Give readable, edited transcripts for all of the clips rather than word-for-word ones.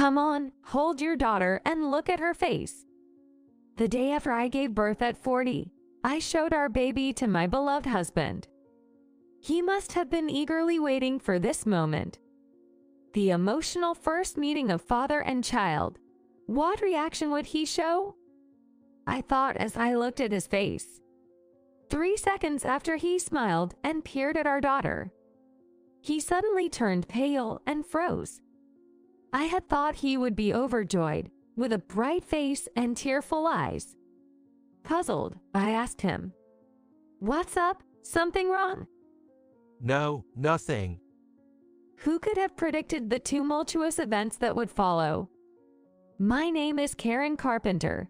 Come on, hold your daughter and look at her face. The day after I gave birth at 40, I showed our baby to my beloved husband. He must have been eagerly waiting for this moment. The emotional first meeting of father and child. What reaction would he show? I thought as I looked at his face. 3 seconds after he smiled and peered at our daughter, he suddenly turned pale and froze. I had thought he would be overjoyed, with a bright face and tearful eyes. Puzzled, I asked him, "What's up? Something wrong?" No, nothing. Who could have predicted the tumultuous events that would follow? My name is Karen Carpenter.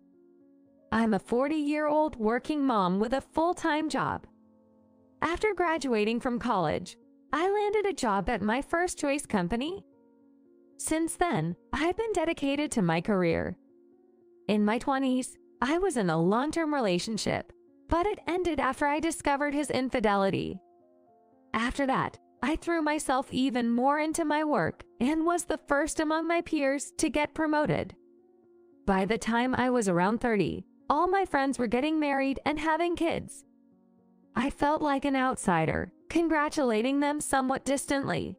I'm a 40-year-old working mom with a full-time job. After graduating from college, I landed a job at my first-choice company. Since then, I've been dedicated to my career. In my 20s, I was in a long-term relationship, but it ended after I discovered his infidelity. After that, I threw myself even more into my work and was the first among my peers to get promoted. By the time I was around 30, all my friends were getting married and having kids. I felt like an outsider, congratulating them somewhat distantly.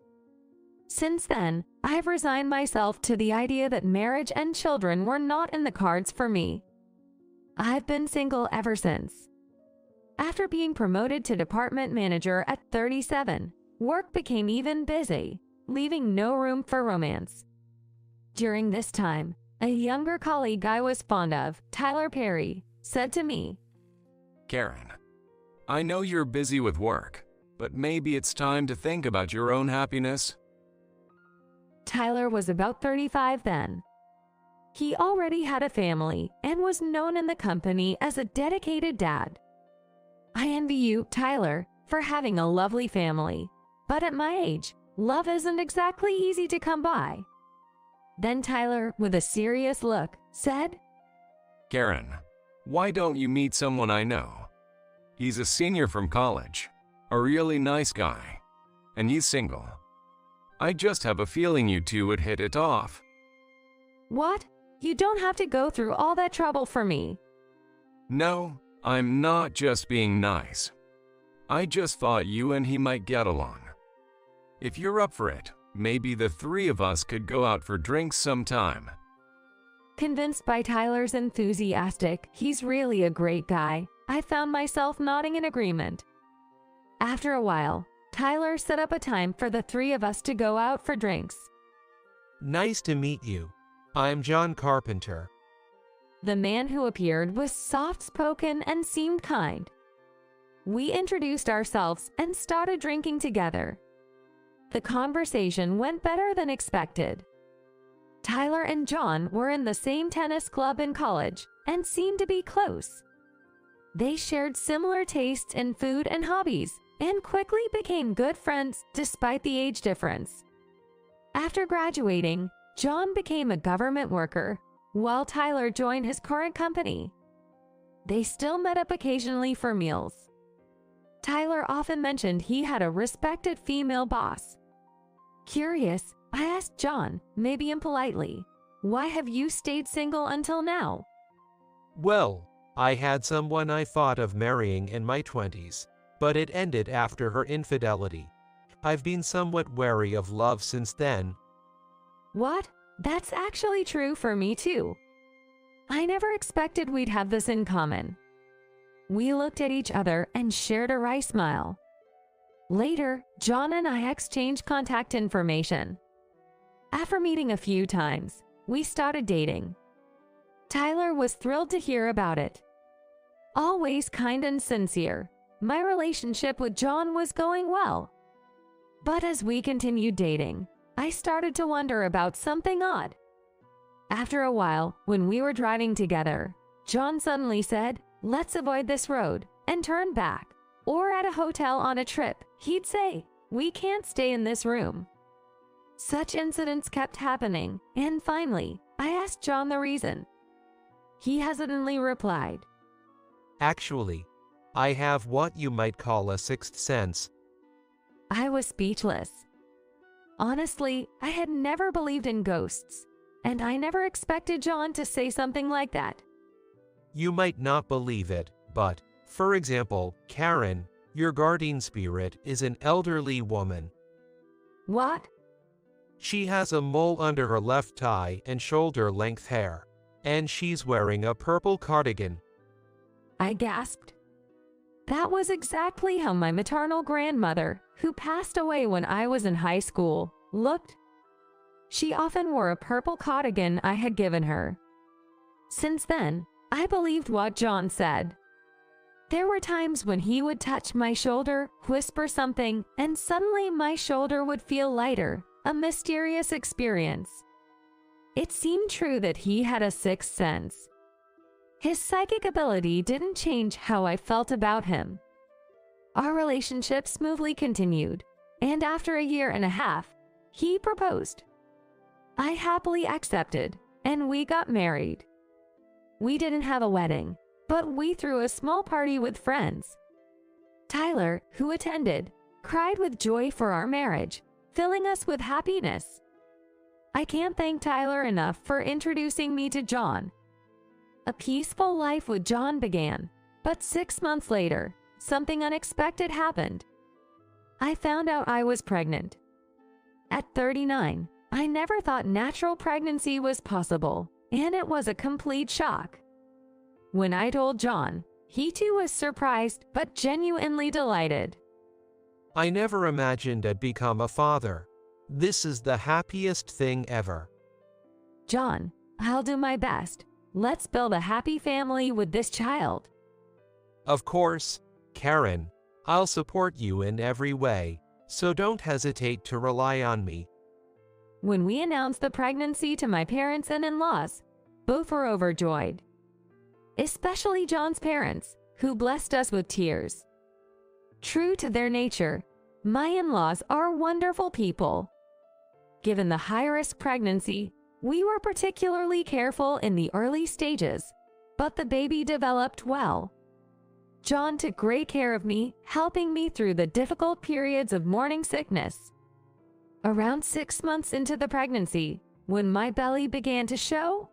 Since then, I've resigned myself to the idea that marriage and children were not in the cards for me. I've been single ever since. After being promoted to department manager at 37, work became even busy, leaving no room for romance. During this time, a younger colleague I was fond of, Tyler Perry, said to me, "Karen, I know you're busy with work, but maybe it's time to think about your own happiness." Tyler was about 35 then. He already had a family and was known in the company as a dedicated dad. I envy you, Tyler, for having a lovely family, but at my age, love isn't exactly easy to come by. Then Tyler, with a serious look, said, "Karen, why don't you meet someone I know? He's a senior from college, a really nice guy, and he's single. I just have a feeling you two would hit it off." "What? You don't have to go through all that trouble for me." "No, I'm not just being nice. I just thought you and he might get along. If you're up for it, maybe the three of us could go out for drinks sometime." Convinced by Tyler's enthusiastic, "He's really a great guy," I found myself nodding in agreement. After a while, Tyler set up a time for the three of us to go out for drinks. Nice to meet you. I'm John Carpenter. The man who appeared was soft-spoken and seemed kind. We introduced ourselves and started drinking together. The conversation went better than expected. Tyler and John were in the same tennis club in college and seemed to be close. They shared similar tastes in food and hobbies and quickly became good friends despite the age difference. After graduating, John became a government worker, while Tyler joined his current company. They still met up occasionally for meals. Tyler often mentioned he had a respected female boss. Curious, I asked John, maybe impolitely, "Why have you stayed single until now?" Well, I had someone I thought of marrying in my 20s, but it ended after her infidelity. I've been somewhat wary of love since then. What? That's actually true for me too. I never expected we'd have this in common. We looked at each other and shared a wry smile. Later, John and I exchanged contact information. After meeting a few times, we started dating. Tyler was thrilled to hear about it. Always kind and sincere, my relationship with John was going well. But as we continued dating, I started to wonder about something odd. After a while, when we were driving together, John suddenly said, "Let's avoid this road," and turn back. Or at a hotel on a trip, he'd say, "We can't stay in this room." Such incidents kept happening, and finally, I asked John the reason. He hesitantly replied, Actually, I have what you might call a sixth sense. I was speechless. Honestly, I had never believed in ghosts, and I never expected John to say something like that. You might not believe it, but, for example, Karen, your guardian spirit, is an elderly woman. What? She has a mole under her left eye and shoulder-length hair, and she's wearing a purple cardigan. I gasped. That was exactly how my maternal grandmother, who passed away when I was in high school, looked. She often wore a purple cardigan I had given her. Since then, I believed what John said. There were times when he would touch my shoulder, whisper something, and suddenly my shoulder would feel lighter, a mysterious experience. It seemed true that he had a sixth sense. His psychic ability didn't change how I felt about him. Our relationship smoothly continued, and after a year and a half, he proposed. I happily accepted, and we got married. We didn't have a wedding, but we threw a small party with friends. Tyler, who attended, cried with joy for our marriage, filling us with happiness. I can't thank Tyler enough for introducing me to John. A peaceful life with John began, but 6 months later, something unexpected happened. I found out I was pregnant. At 39, I never thought natural pregnancy was possible, and it was a complete shock. When I told John, he too was surprised but genuinely delighted. I never imagined I'd become a father. This is the happiest thing ever. John, I'll do my best. Let's build a happy family with this child. Of course, Karen, I'll support you in every way, so don't hesitate to rely on me. When we announced the pregnancy to my parents and in-laws, both were overjoyed. Especially John's parents, who blessed us with tears. True to their nature, my in-laws are wonderful people. Given the high-risk pregnancy, we were particularly careful in the early stages, but the baby developed well. John took great care of me, helping me through the difficult periods of morning sickness. Around 6 months into the pregnancy, when my belly began to show,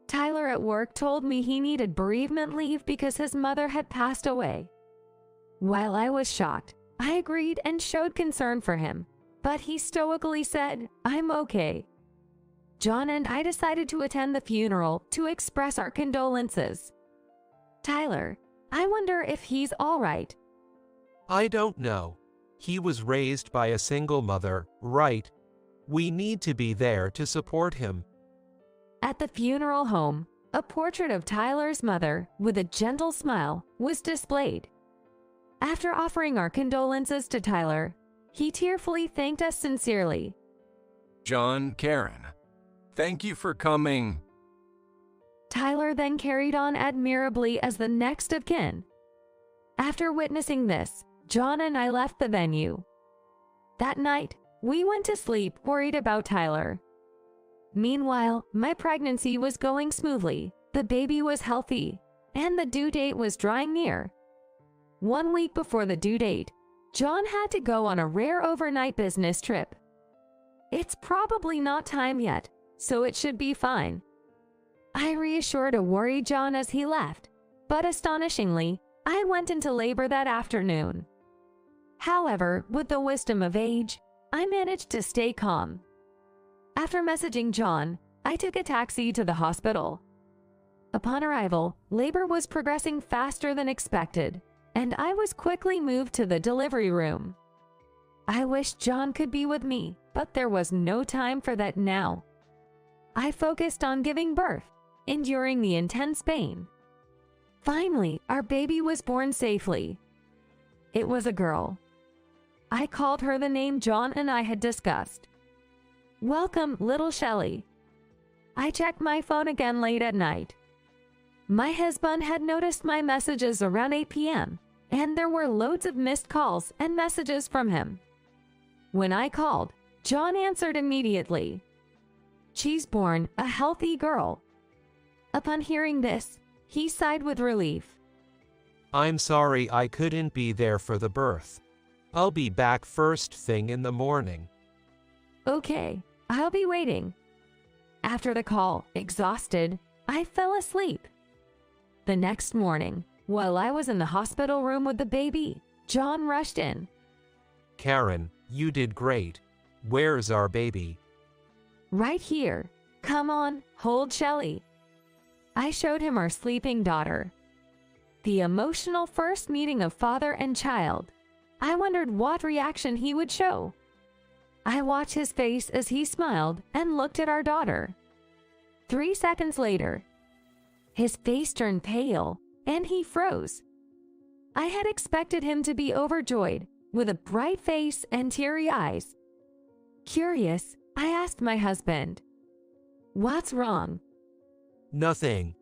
Tyler at work told me he needed bereavement leave because his mother had passed away. While I was shocked, I agreed and showed concern for him, but he stoically said, "I'm okay." John and I decided to attend the funeral to express our condolences. Tyler, I wonder if he's all right. I don't know. He was raised by a single mother, right? We need to be there to support him. At the funeral home, a portrait of Tyler's mother, with a gentle smile, was displayed. After offering our condolences to Tyler, he tearfully thanked us sincerely. John, Karen, thank you for coming. Tyler then carried on admirably as the next of kin. After witnessing this, John and I left the venue. That night, we went to sleep worried about Tyler. Meanwhile, my pregnancy was going smoothly, the baby was healthy, and the due date was drawing near. 1 week before the due date, John had to go on a rare overnight business trip. It's probably not time yet, so it should be fine. I reassured a worried John as he left, but astonishingly, I went into labor that afternoon. However, with the wisdom of age, I managed to stay calm. After messaging John, I took a taxi to the hospital. Upon arrival, labor was progressing faster than expected, and I was quickly moved to the delivery room. I wished John could be with me, but there was no time for that now. I focused on giving birth, enduring the intense pain. Finally, our baby was born safely. It was a girl. I called her the name John and I had discussed. "Welcome, little Shelley." I checked my phone again late at night. My husband had noticed my messages around 8 p.m., and there were loads of missed calls and messages from him. When I called, John answered immediately. "She's born a healthy girl." Upon hearing this, he sighed with relief. I'm sorry I couldn't be there for the birth. I'll be back first thing in the morning. "Okay, I'll be waiting." After the call, exhausted, I fell asleep. The next morning, while I was in the hospital room with the baby, John rushed in. Karen, you did great. Where's our baby? Right here. Come on, hold Shelly. I showed him our sleeping daughter. The emotional first meeting of father and child. I wondered what reaction he would show. I watched his face as he smiled and looked at our daughter. 3 seconds later, his face turned pale and he froze. I had expected him to be overjoyed, with a bright face and teary eyes. Curious, I asked my husband, "What's wrong?" Nothing.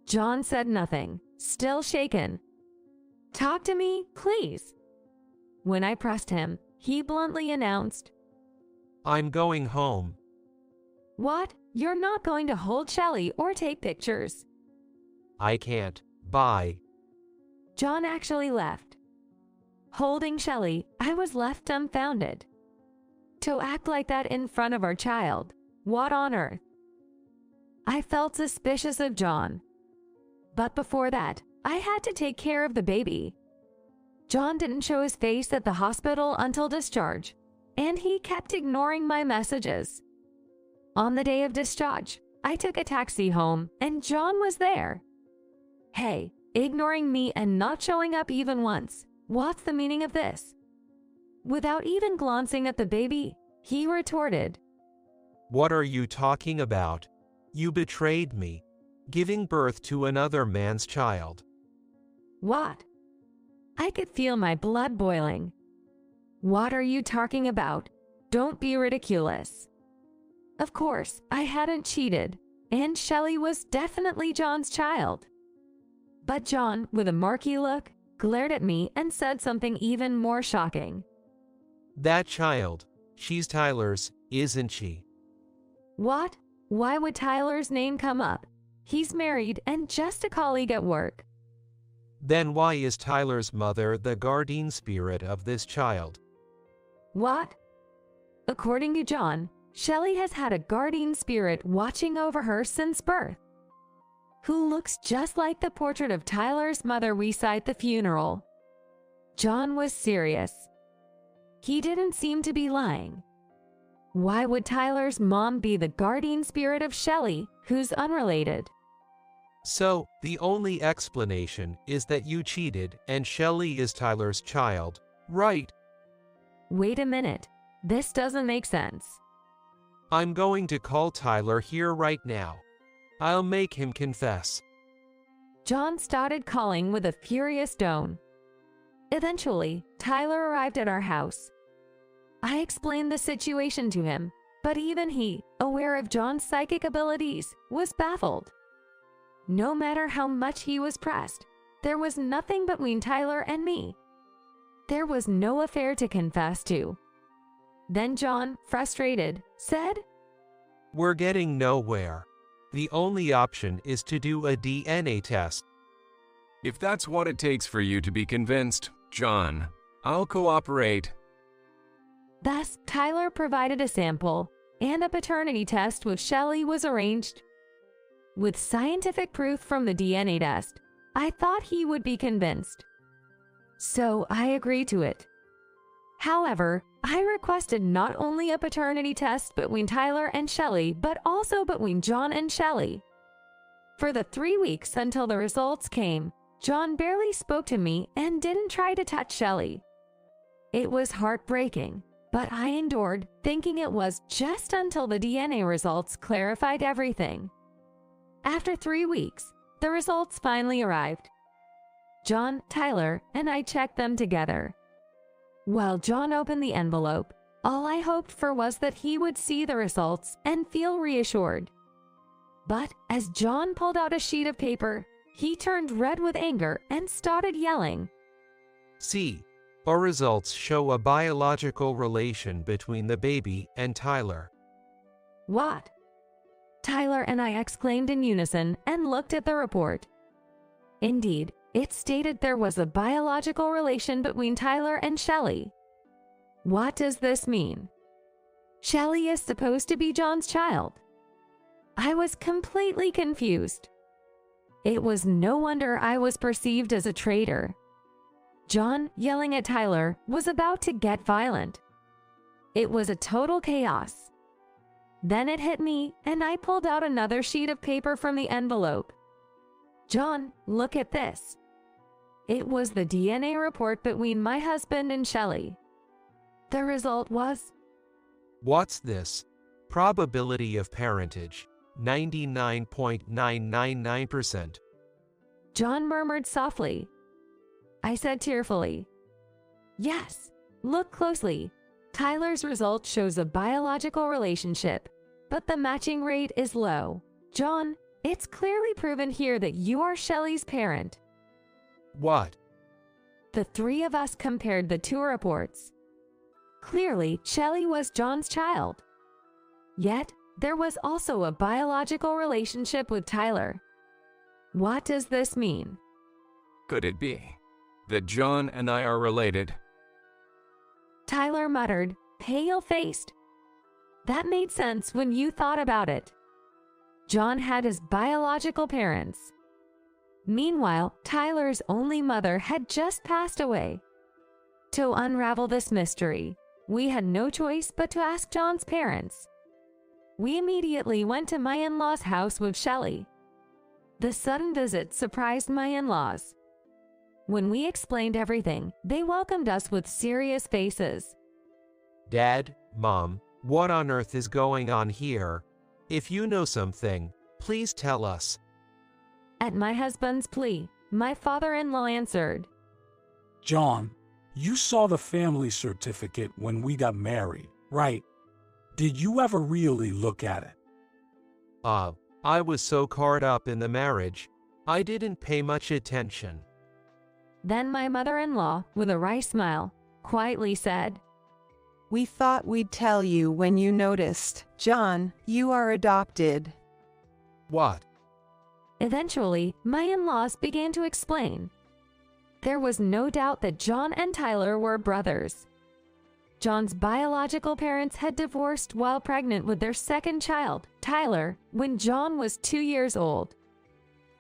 John said nothing, still shaken. "Talk to me, please." When I pressed him, he bluntly announced, I'm going home. "What? You're not going to hold Shelly or take pictures?" I can't. Bye. John actually left. Holding Shelly, I was left dumbfounded. To act like that in front of our child, what on earth? I felt suspicious of John. But before that, I had to take care of the baby. John didn't show his face at the hospital until discharge, and he kept ignoring my messages. On the day of discharge, I took a taxi home, and John was there. Hey, ignoring me and not showing up even once. What's the meaning of this? Without even glancing at the baby, he retorted, What are you talking about? You betrayed me, giving birth to another man's child. "What?" I could feel my blood boiling. "What are you talking about? Don't be ridiculous." Of course, I hadn't cheated, and Shelly was definitely John's child. But John, with a murky look, glared at me and said something even more shocking. That child, she's Tyler's, isn't she? What? Why would Tyler's name come up? He's married and just a colleague at work. Then why is Tyler's mother the guardian spirit of this child? What? According to John, Shelly has had a guardian spirit watching over her since birth, who looks just like the portrait of Tyler's mother we saw at the funeral. John was serious. He didn't seem to be lying. Why would Tyler's mom be the guardian spirit of Shelly, who's unrelated? So, the only explanation is that you cheated and Shelly is Tyler's child, right? Wait a minute. This doesn't make sense. I'm going to call Tyler here right now. I'll make him confess. John started calling with a furious tone. Eventually, Tyler arrived at our house. I explained the situation to him, but even he, aware of John's psychic abilities, was baffled. No matter how much he was pressed, there was nothing between Tyler and me. There was no affair to confess to. Then John, frustrated, said, We're getting nowhere. The only option is to do a DNA test. If that's what it takes for you to be convinced, John, I'll cooperate. Thus, Tyler provided a sample, and a paternity test with Shelly was arranged. With scientific proof from the DNA test, I thought he would be convinced. So I agreed to it. However, I requested not only a paternity test between Tyler and Shelly, but also between John and Shelly. For the 3 weeks until the results came, John barely spoke to me and didn't try to touch Shelly. It was heartbreaking, but I endured, thinking it was just until the DNA results clarified everything. After 3 weeks, the results finally arrived. John, Tyler, and I checked them together. While John opened the envelope, all I hoped for was that he would see the results and feel reassured. But as John pulled out a sheet of paper, he turned red with anger and started yelling. See, our results show a biological relation between the baby and Tyler. What? Tyler and I exclaimed in unison and looked at the report. Indeed, it stated there was a biological relation between Tyler and Shelly. What does this mean? Shelly is supposed to be John's child. I was completely confused. It was no wonder I was perceived as a traitor. John, yelling at Tyler, was about to get violent. It was a total chaos. Then it hit me, and I pulled out another sheet of paper from the envelope. John, look at this. It was the DNA report between my husband and Shelley. The result was... What's this? Probability of parentage, 99.999%. John murmured softly. I said tearfully, yes, look closely. Tyler's result shows a biological relationship, but the matching rate is low. John, it's clearly proven here that you are Shelley's parent. What? The three of us compared the two reports. Clearly, Shelley was John's child. Yet, there was also a biological relationship with Tyler. What does this mean? Could it be that John and I are related? Tyler muttered, pale-faced. That made sense when you thought about it. John had his biological parents. Meanwhile, Tyler's only mother had just passed away. To unravel this mystery, we had no choice but to ask John's parents. We immediately went to my in-laws' house with Shelley. The sudden visit surprised my in-laws. When we explained everything, they welcomed us with serious faces. Dad, Mom, what on earth is going on here? If you know something, please tell us. At my husband's plea, my father-in-law answered, John, you saw the family certificate when we got married, right? Did you ever really look at it? I was so caught up in the marriage, I didn't pay much attention. Then my mother-in-law, with a wry smile, quietly said, We thought we'd tell you when you noticed. John, you are adopted. What? Eventually, my in-laws began to explain. There was no doubt that John and Tyler were brothers. John's biological parents had divorced while pregnant with their second child, Tyler, when John was 2 years old.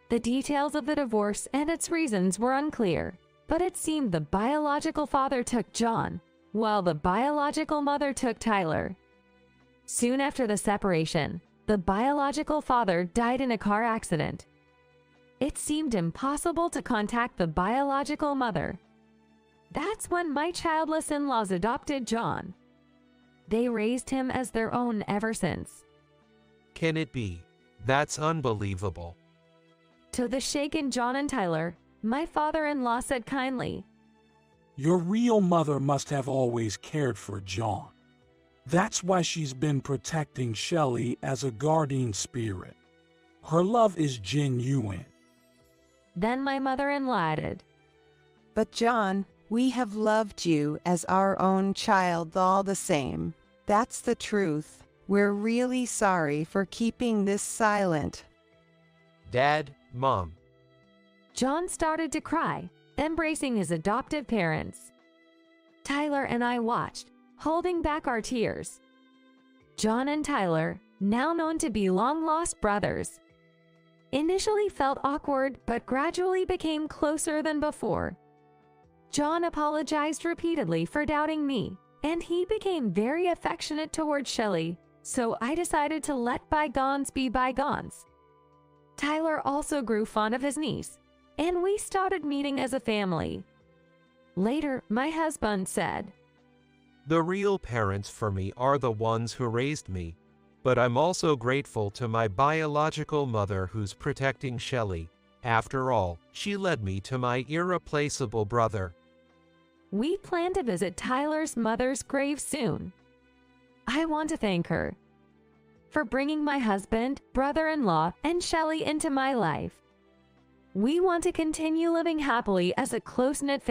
The details of the divorce and its reasons were unclear, but it seemed the biological father took John, while the biological mother took Tyler. Soon after the separation, the biological father died in a car accident. It seemed impossible to contact the biological mother. That's when my childless in-laws adopted John. They raised him as their own ever since. Can it be? That's unbelievable. To the shaken John and Tyler, my father-in-law said kindly, Your real mother must have always cared for John. That's why she's been protecting Shelley as a guardian spirit. Her love is genuine. Then my mother-in-law added, But John, we have loved you as our own child all the same. That's the truth. We're really sorry for keeping this silent. Dad, Mom. John started to cry, embracing his adoptive parents. Tyler and I watched, holding back our tears. John and Tyler, now known to be long-lost brothers, initially felt awkward but gradually became closer than before. John apologized repeatedly for doubting me, and he became very affectionate toward Shelley, so I decided to let bygones be bygones. Tyler also grew fond of his niece, and we started meeting as a family. Later, my husband said, The real parents for me are the ones who raised me, but I'm also grateful to my biological mother who's protecting Shelley. After all, she led me to my irreplaceable brother. We plan to visit Tyler's mother's grave soon. I want to thank her for bringing my husband, brother-in-law, and Shelley into my life. We want to continue living happily as a close-knit family.